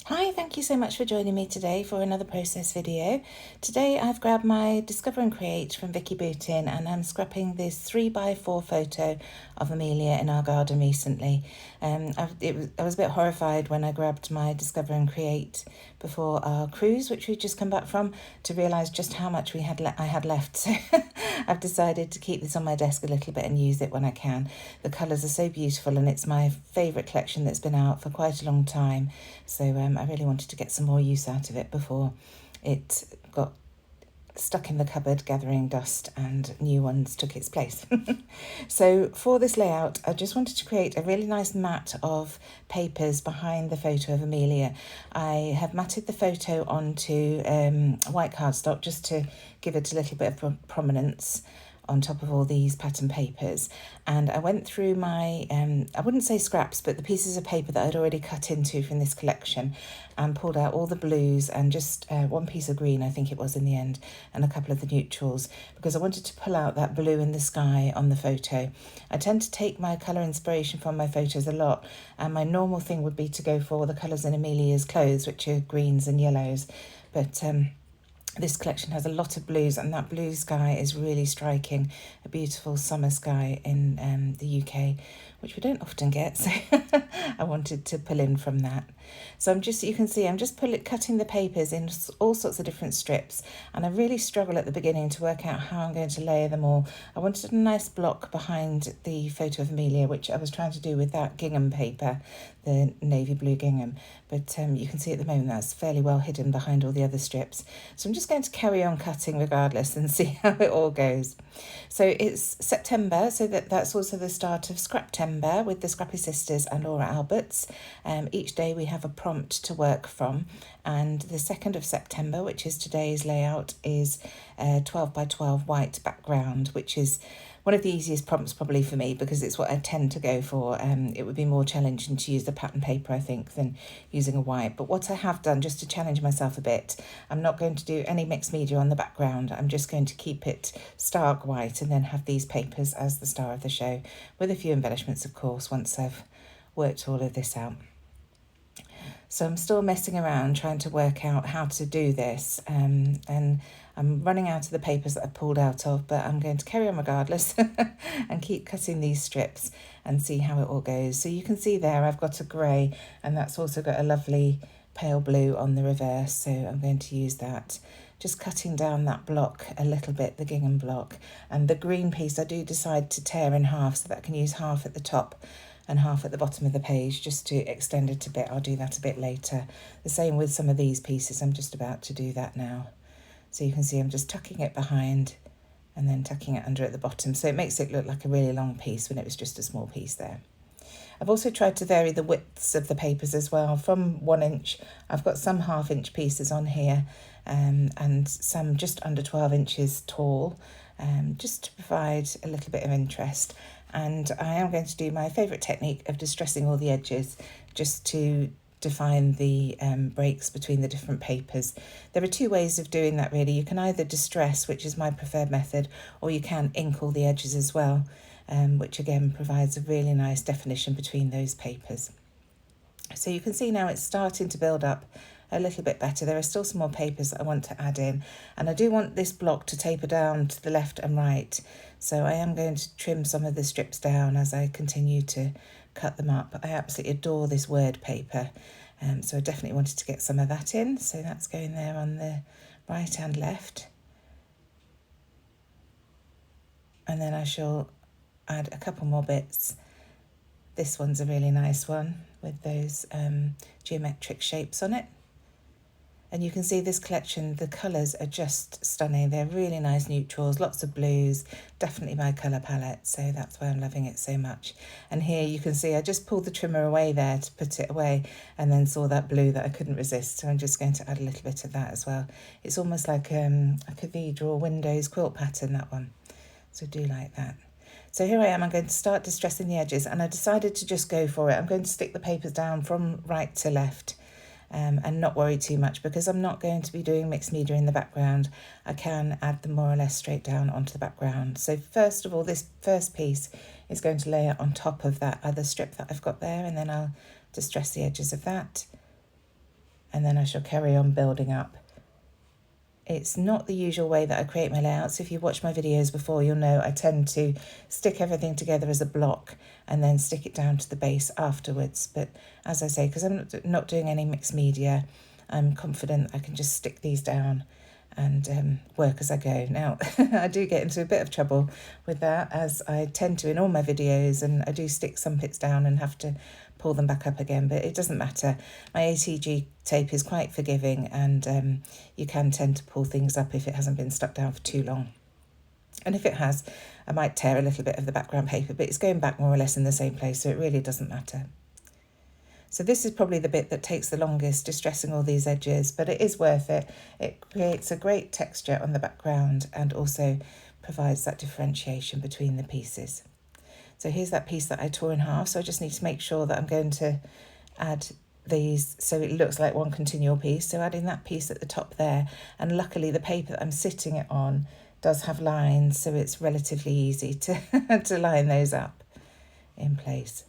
Hi, thank you so much for joining me today for another process video. Today I've grabbed my Discover and Create from Vicki Boutin and I'm scrapping this 3x4 photo of Amelia in our garden recently. I was a bit horrified when I grabbed my Discover and Create before our cruise, which we'd just come back from, to realise just how much I had left. So I've decided to keep this on my desk a little bit and use it when I can. The colours are so beautiful and it's my favourite collection that's been out for quite a long time. So I really wanted to get some more use out of it before it got stuck in the cupboard gathering dust and new ones took its place. So for this layout, I just wanted to create a really nice mat of papers behind the photo of Amelia. I have matted the photo onto white cardstock just to give it a little bit of prominence on top of all these pattern papers, and I went through my I wouldn't say scraps, but the pieces of paper that I'd already cut into from this collection, and pulled out all the blues and just one piece of green, I think it was in the end, and a couple of the neutrals, because I wanted to pull out that blue in the sky on the photo. I tend to take my colour inspiration from my photos a lot, and my normal thing would be to go for the colours in Amelia's clothes, which are greens and yellows, but this collection has a lot of blues, and that blue sky is really striking. A beautiful summer sky in the UK, which we don't often get, so I wanted to pull in from that. So you can see I'm just cutting the papers in all sorts of different strips, and I really struggle at the beginning to work out how I'm going to layer them all. I wanted a nice block behind the photo of Amelia, which I was trying to do with that gingham paper, the navy blue gingham, but you can see at the moment that's fairly well hidden behind all the other strips. So I'm just going to carry on cutting regardless and see how it all goes. So it's September, so that's also the start of Scraptember with the Scrappy Sisters and Laura Alberts. Each day we have a prompt to work from, and the 2nd of September, which is today's layout, is 12 by 12 white background, which is one of the easiest prompts probably for me because it's what I tend to go for. It would be more challenging to use the pattern paper, I think, than using a white. But what I have done, just to challenge myself a bit, I'm not going to do any mixed media on the background. I'm just going to keep it stark white and then have these papers as the star of the show, with a few embellishments, of course, once I've worked all of this out. So I'm still messing around trying to work out how to do this, and I'm running out of the papers that I pulled out of, but I'm going to carry on regardless and keep cutting these strips and see how it all goes. So you can see there I've got a grey, and that's also got a lovely pale blue on the reverse, so I'm going to use that. Just cutting down that block a little bit, the gingham block, and the green piece I do decide to tear in half so that I can use half at the top and half at the bottom of the page just to extend it a bit. I'll do that a bit later. The same with some of these pieces. I'm just about to do that now. So you can see I'm just tucking it behind and then tucking it under at the bottom. So it makes it look like a really long piece when it was just a small piece there. I've also tried to vary the widths of the papers as well from 1 inch. I've got some 1/2 inch pieces on here and some just under 12 inches tall, just to provide a little bit of interest. And I am going to do my favourite technique of distressing all the edges just to define the breaks between the different papers. There are 2 ways of doing that really. You can either distress, which is my preferred method, or you can ink all the edges as well, which again provides a really nice definition between those papers. So you can see now it's starting to build up a little bit better. There are still some more papers that I want to add in, and I do want this block to taper down to the left and right, so I am going to trim some of the strips down as I continue to cut them up. I absolutely adore this word paper, so I definitely wanted to get some of that in, so that's going there on the right and left, and then I shall add a couple more bits. This one's a really nice one with those geometric shapes on it. And you can see this collection, the colours are just stunning. They're really nice neutrals, lots of blues, definitely my colour palette. So that's why I'm loving it so much. And here you can see I just pulled the trimmer away there to put it away and then saw that blue that I couldn't resist. So I'm just going to add a little bit of that as well. It's almost like a cathedral windows quilt pattern, that one. So do like that. So here I am, I'm going to start distressing the edges, and I decided to just go for it. I'm going to stick the papers down from right to left. And not worry too much because I'm not going to be doing mixed media in the background. I can add them more or less straight down onto the background. So first of all, this first piece is going to layer on top of that other strip that I've got there, and then I'll distress the edges of that. and then I shall carry on building up. It's not the usual way that I create my layouts. If you watch my videos before, you'll know I tend to stick everything together as a block and then stick it down to the base afterwards. But as I say, because I'm not doing any mixed media, I'm confident I can just stick these down and work as I go. Now, I do get into a bit of trouble with that, as I tend to in all my videos, and I do stick some bits down and have to pull them back up again, but it doesn't matter. My ATG tape is quite forgiving, and you can tend to pull things up if it hasn't been stuck down for too long. And if it has, I might tear a little bit of the background paper, but it's going back more or less in the same place, so it really doesn't matter. So this is probably the bit that takes the longest, distressing all these edges, but it is worth it. It creates a great texture on the background and also provides that differentiation between the pieces. So here's that piece that I tore in half, so I just need to make sure that I'm going to add these so it looks like one continual piece. So adding that piece at the top there, and luckily the paper that I'm sitting it on does have lines, so it's relatively easy to, to line those up in place.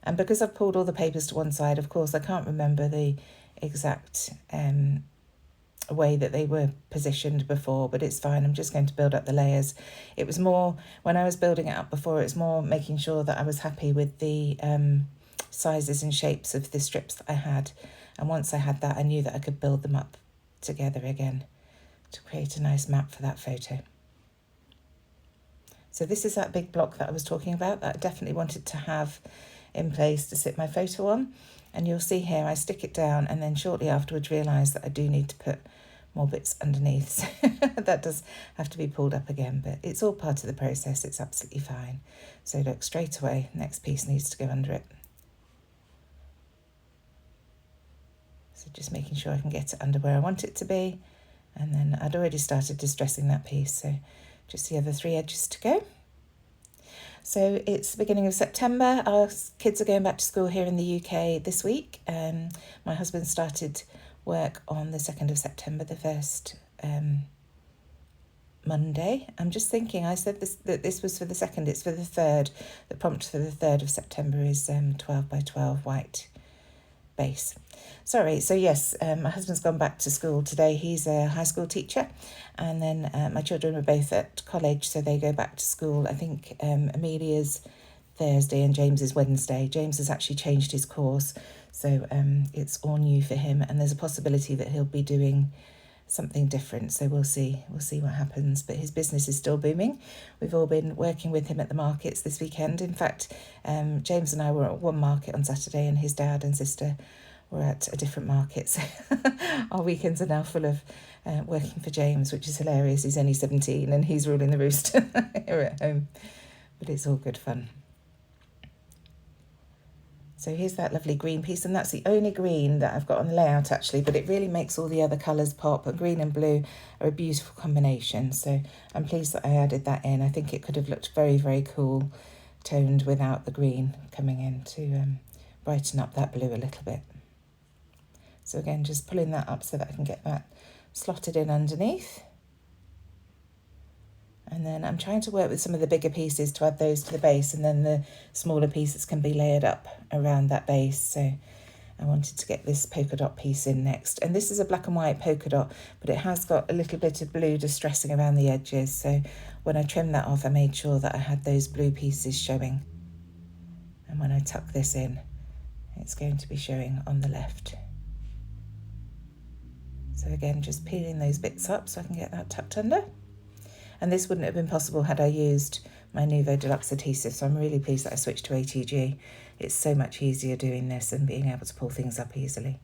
And because I've pulled all the papers to one side, of course, I can't remember the exact way that they were positioned before, but it's fine. I'm just going to build up the layers. It was more, when I was building it up before, it's more making sure that I was happy with the sizes and shapes of the strips that I had. And once I had that, I knew that I could build them up together again to create a nice map for that photo. So this is that big block that I was talking about that I definitely wanted to have in place to sit my photo on. And you'll see here I stick it down and then shortly afterwards realise that I do need to put more bits underneath. So that does have to be pulled up again, but it's all part of the process. It's absolutely fine. So look, straight away, next piece needs to go under it. So just making sure I can get it under where I want it to be. And then I'd already started distressing that piece, so just the other 3 edges to go. So it's the beginning of September. Our kids are going back to school here in the UK this week. My husband started work on the 2nd of September, the first Monday. I'm just thinking, I said that this was for the 2nd, it's for the 3rd. The prompt for the 3rd of September is 12 by 12 white base. Sorry, so yes, my husband's gone back to school today. He's a high school teacher, and then my children are both at college, so they go back to school. I think Amelia's Thursday and James's Wednesday. James has actually changed his course, so it's all new for him, and there's a possibility that he'll be doing something different, so we'll see what happens. But his business is still booming. We've all been working with him at the markets this weekend. In fact, James and I were at one market on Saturday, and his dad and sister were at a different market. So our weekends are now full of working for James, which is hilarious. He's only 17 and he's ruling the roost here at home, but it's all good fun. So here's that lovely green piece, and that's the only green that I've got on the layout actually, but it really makes all the other colours pop, and green and blue are a beautiful combination. So I'm pleased that I added that in. I think it could have looked very, very cool toned without the green coming in to brighten up that blue a little bit. So again, just pulling that up so that I can get that slotted in underneath. And then I'm trying to work with some of the bigger pieces to add those to the base, and then the smaller pieces can be layered up around that base. So I wanted to get this polka dot piece in next. And this is a black and white polka dot, but it has got a little bit of blue distressing around the edges. So when I trimmed that off, I made sure that I had those blue pieces showing. And when I tuck this in, it's going to be showing on the left. So again, just peeling those bits up so I can get that tucked under. And this wouldn't have been possible had I used my Nuvo Deluxe adhesive, so I'm really pleased that I switched to ATG. It's so much easier doing this and being able to pull things up easily.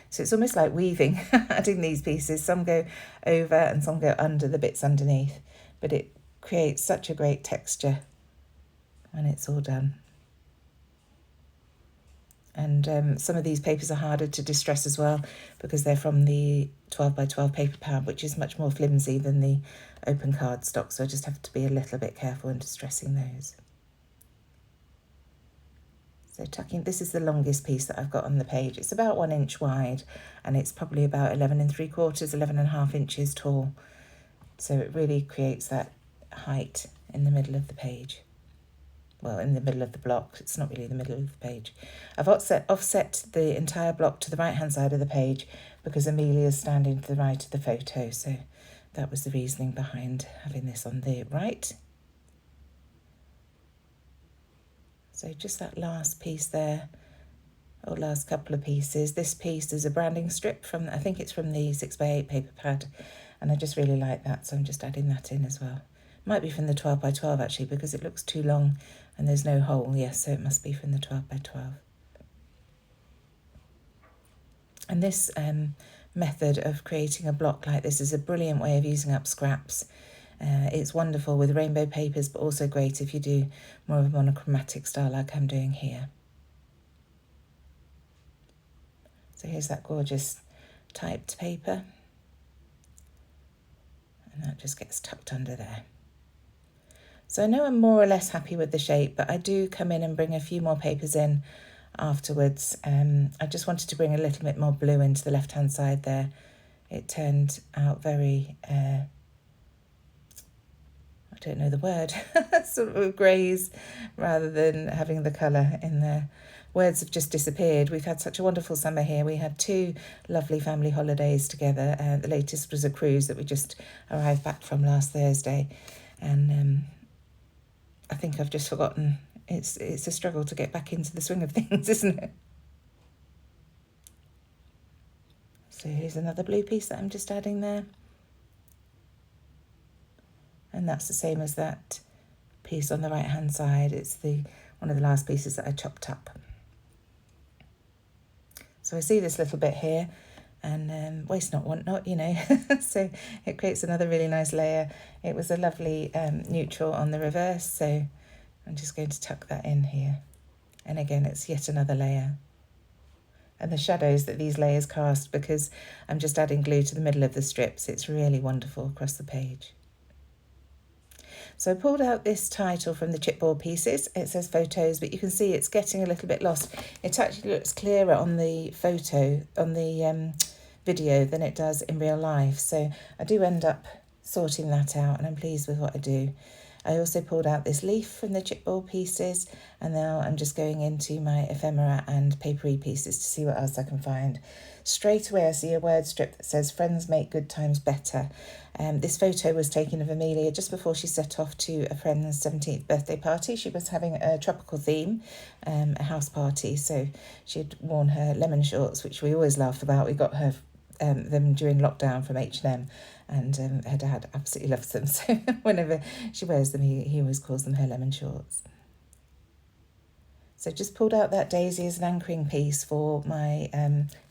So it's almost like weaving, adding these pieces. Some go over and some go under the bits underneath, but it creates such a great texture when it's all done. And some of these papers are harder to distress as well because they're from the 12 by 12 paper pad, which is much more flimsy than the open card stock. So I just have to be a little bit careful in distressing those. So tucking, this is the longest piece that I've got on the page. It's about 1 inch wide, and it's probably about 11 3/4, 11.5 inches tall. So it really creates that height in the middle of the page. well, in the middle of the block. It's not really the middle of the page. I've offset the entire block to the right-hand side of the page because Amelia's standing to the right of the photo. So that was the reasoning behind having this on the right. So just that last piece there, or last couple of pieces. This piece is a branding strip from, I think it's from the 6x8 paper pad, and I just really like that, so I'm just adding that in as well. Might be from the 12x12 actually, because it looks too long and there's no hole. Yes, so it must be from the 12x12. And this method of creating a block like this is a brilliant way of using up scraps. It's wonderful with rainbow papers, but also great if you do more of a monochromatic style like I'm doing here. So here's that gorgeous typed paper, and that just gets tucked under there. So I know I'm more or less happy with the shape, but I do come in and bring a few more papers in afterwards. I just wanted to bring a little bit more blue into the left-hand side there. It turned out very, I don't know the word, sort of greys rather than having the colour in there. Words have just disappeared. We've had such a wonderful summer here. We had 2 lovely family holidays together. The latest was a cruise that we just arrived back from last Thursday. And I think I've just forgotten. It's a struggle to get back into the swing of things, isn't it? So here's another blue piece that I'm just adding there. And that's the same as that piece on the right hand side. It's one of the last pieces that I chopped up. So I see this little bit here, and waste not, want not, you know. So it creates another really nice layer. It was a lovely neutral on the reverse, so I'm just going to tuck that in here. And again, it's yet another layer. And the shadows that these layers cast, because I'm just adding glue to the middle of the strips, it's really wonderful across the page. So I pulled out this title from the chipboard pieces. It says photos, but you can see it's getting a little bit lost. It actually looks clearer on the photo, on the video, than it does in real life. So I do end up sorting that out, and I'm pleased with what I do. I also pulled out this leaf from the chipboard pieces, and now I'm just going into my ephemera and papery pieces to see what else I can find. Straight away I see a word strip that says friends make good times better. This photo was taken of Amelia just before she set off to a friend's 17th birthday party. She was having a tropical theme, a house party, so she'd worn her lemon shorts, which we always laugh about. We got her them during lockdown from H&M, and her dad absolutely loves them, so whenever she wears them he always calls them her lemon shorts. So just pulled out that daisy as an anchoring piece for my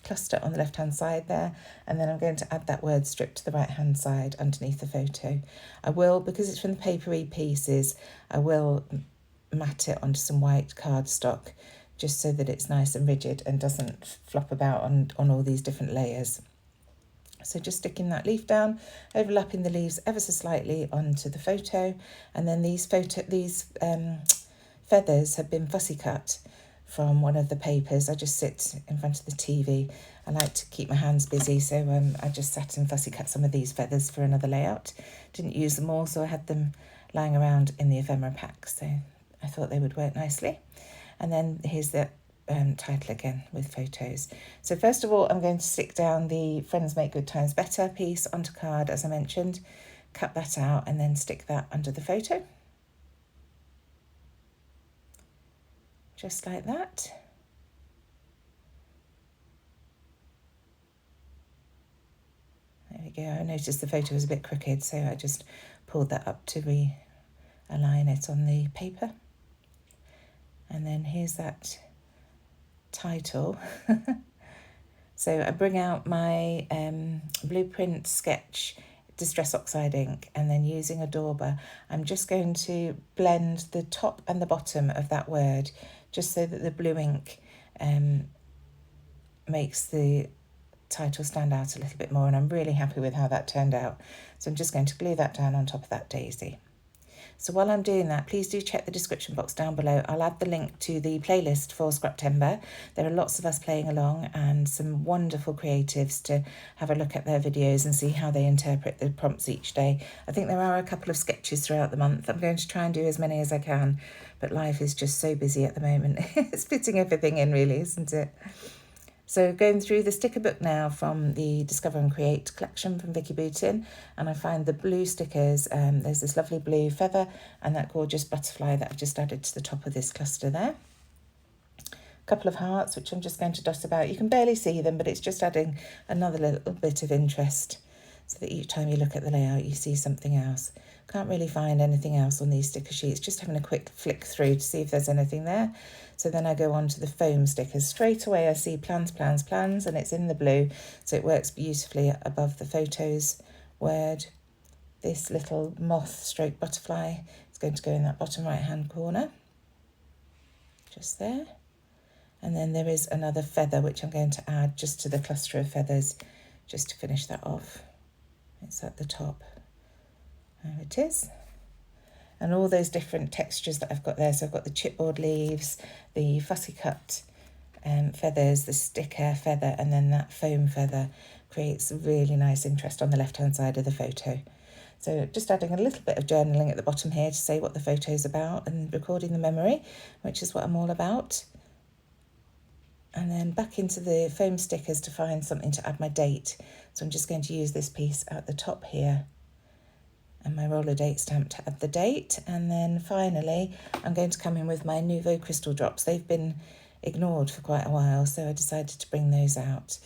cluster on the left hand side there, and then I'm going to add that word strip to the right hand side underneath the photo. I will, because it's from the papery pieces, I will mat it onto some white cardstock just so that it's nice and rigid and doesn't flop about on all these different layers. So just sticking that leaf down, overlapping the leaves ever so slightly onto the photo, and then these feathers have been fussy cut from one of the papers. I just sit in front of the TV. I like to keep my hands busy, so I just sat and fussy cut some of these feathers for another layout. Didn't use them all, so I had them lying around in the ephemera pack, so I thought they would work nicely. And then here's the title again with photos. So first of all, I'm going to stick down the Friends Make Good Times Better piece onto card, as I mentioned, cut that out, and then stick that under the photo. Just like that. There we go. I noticed the photo was a bit crooked, so I just pulled that up to realign it on the paper. And then here's that title. So I bring out my blueprint sketch Distress Oxide ink, and then using a dauber, I'm just going to blend the top and the bottom of that word, just so that the blue ink makes the title stand out a little bit more, and I'm really happy with how that turned out. So I'm just going to glue that down on top of that daisy. So while I'm doing that, please do check the description box down below. I'll add the link to the playlist for Scraptember. There are lots of us playing along and some wonderful creatives to have a look at their videos and see how they interpret the prompts each day. I think there are a couple of sketches throughout the month. I'm going to try and do as many as I can, but life is just so busy at the moment. It's fitting everything in really, isn't it? So going through the sticker book now from the Discover and Create collection from Vicki Boutin, and I find the blue stickers. There's this lovely blue feather and that gorgeous butterfly that I've just added to the top of this cluster there. A couple of hearts, which I'm just going to dot about. You can barely see them, but it's just adding another little bit of interest so that each time you look at the layout, you see something else. Can't really find anything else on these sticker sheets, just having a quick flick through to see if there's anything there. So then I go on to the foam stickers. Straight away I see plans, plans, plans, and it's in the blue, so it works beautifully above the photos word. This little moth stroke butterfly is going to go in that bottom right hand corner, just there. And then there is another feather which I'm going to add just to the cluster of feathers, just to finish that off. It's at the top. There it is. And all those different textures that I've got there. So I've got the chipboard leaves, the fussy cut feathers, the sticker feather, and then that foam feather creates a really nice interest on the left-hand side of the photo. So just adding a little bit of journaling at the bottom here to say what the photo's about and recording the memory, which is what I'm all about. And then back into the foam stickers to find something to add my date. So I'm just going to use this piece at the top here and my roller date stamp to add the date. And then finally, I'm going to come in with my Nouveau crystal drops. They've been ignored for quite a while, so I decided to bring those out.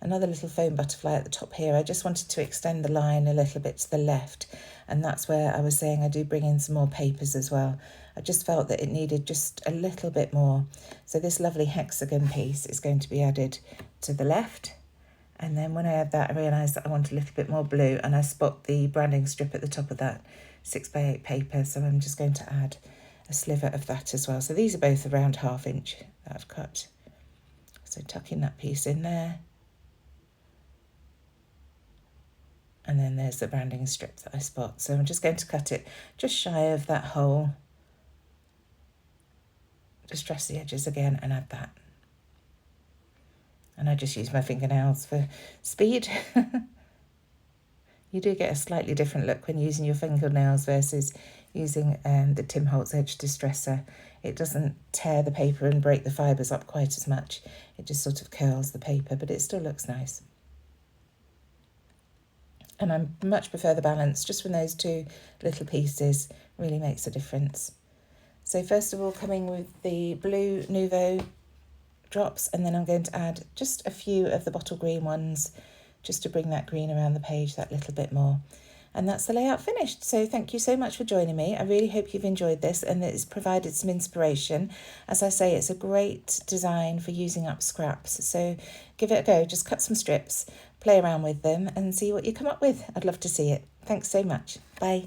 Another little foam butterfly at the top here. I just wanted to extend the line a little bit to the left, and that's where I was saying I do bring in some more papers as well. I just felt that it needed just a little bit more. So this lovely hexagon piece is going to be added to the left. And then when I add that, I realised that I want a little bit more blue, and I spot the branding strip at the top of that 6x8 paper. So I'm just going to add a sliver of that as well. So these are both around 1/2 inch that I've cut. So tucking that piece in there. And then there's the branding strip that I spot. So I'm just going to cut it just shy of that hole. Distress the edges again and add that. And I just use my fingernails for speed. You do get a slightly different look when using your fingernails versus using the Tim Holtz Edge Distresser. It doesn't tear the paper and break the fibres up quite as much. It just sort of curls the paper, but it still looks nice. And I much prefer the balance, just from those two little pieces, really makes a difference. So first of all, coming with the blue Nouveau drops, and then I'm going to add just a few of the bottle green ones, just to bring that green around the page that little bit more. And that's the layout finished. So thank you so much for joining me. I really hope you've enjoyed this and that it's provided some inspiration. As I say, it's a great design for using up scraps. So give it a go. Just cut some strips, play around with them and see what you come up with. I'd love to see it. Thanks so much. Bye.